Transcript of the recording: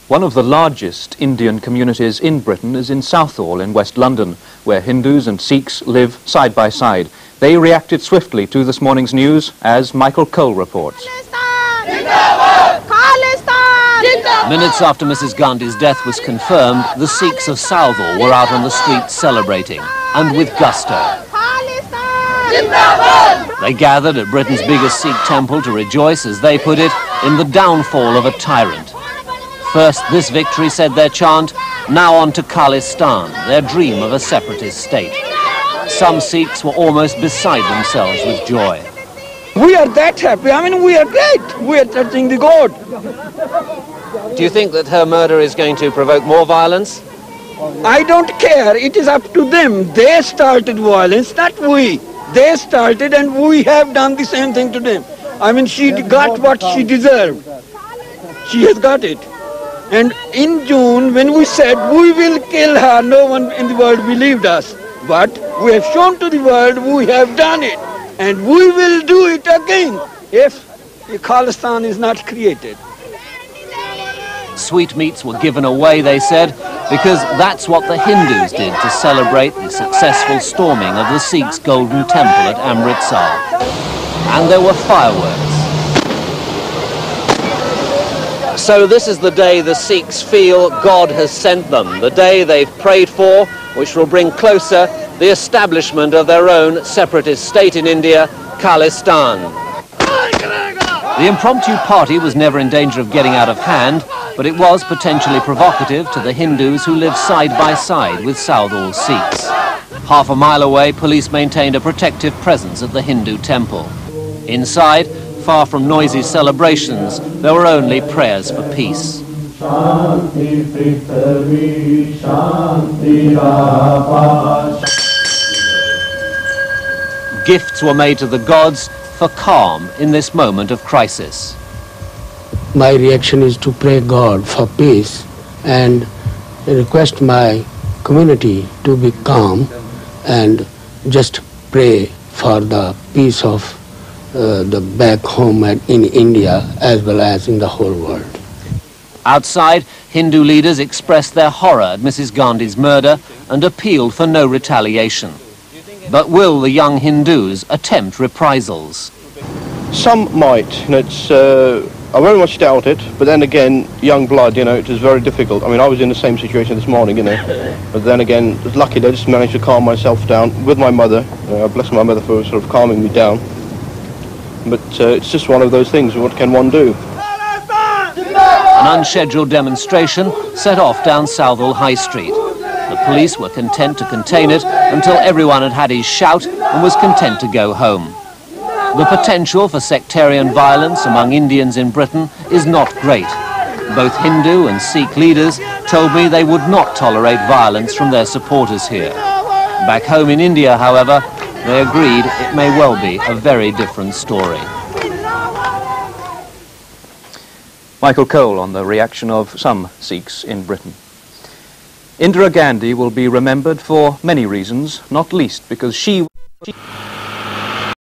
One of the largest Indian communities in Britain is in Southall in West London, where Hindus and Sikhs live side by side. They reacted swiftly to this morning's news, as Michael Cole reports. Minutes after Mrs. Gandhi's death was confirmed, the Sikhs of Southall were out on the streets celebrating, and with gusto. They gathered at Britain's biggest Sikh temple to rejoice, as they put it, in the downfall of a tyrant. First this victory, said their chant, now on to Khalistan, their dream of a separatist state. Some Sikhs were almost beside themselves with joy. We are that happy. I mean, we are great. We are touching the God. Do you think that her murder is going to provoke more violence? I don't care. It is up to them. They started violence, not we. They started, and we have done the same thing to them. I mean, she got what she deserved. She has got it. And in June, when we said we will kill her, no one in the world believed us. But we have shown to the world we have done it. And we will do it again if Khalistan is not created. Sweetmeats were given away, they said, because that's what the Hindus did to celebrate the successful storming of the Sikhs' golden temple at Amritsar. And there were fireworks. So this is the day the Sikhs feel God has sent them, the day they've prayed for, which will bring closer the establishment of their own separatist state in India, Khalistan. The impromptu party was never in danger of getting out of hand, but it was potentially provocative to the Hindus who live side by side with Southall Sikhs. Half a mile away, police maintained a protective presence at the Hindu temple. Inside, far from noisy celebrations, there were only prayers for peace. Gifts were made to the gods for calm in this moment of crisis. My reaction is to pray God for peace and request my community to be calm and just pray for the peace of the back home in India as well as in the whole world. Outside, Hindu leaders expressed their horror at Mrs. Gandhi's murder and appealed for no retaliation. But will the young Hindus attempt reprisals? Some might. I very much doubt it, but then again, young blood, it is very difficult. I mean, I was in the same situation this morning, but then again, it was lucky that I just managed to calm myself down with my mother. I bless my mother for sort of calming me down. But it's just one of those things. What can one do? An unscheduled demonstration set off down Southall High Street. The police were content to contain it until everyone had had his shout and was content to go home. The potential for sectarian violence among Indians in Britain is not great. Both Hindu and Sikh leaders told me they would not tolerate violence from their supporters here. Back home in India, however, they agreed it may well be a very different story. Michael Cole on the reaction of some Sikhs in Britain. Indira Gandhi will be remembered for many reasons, not least because she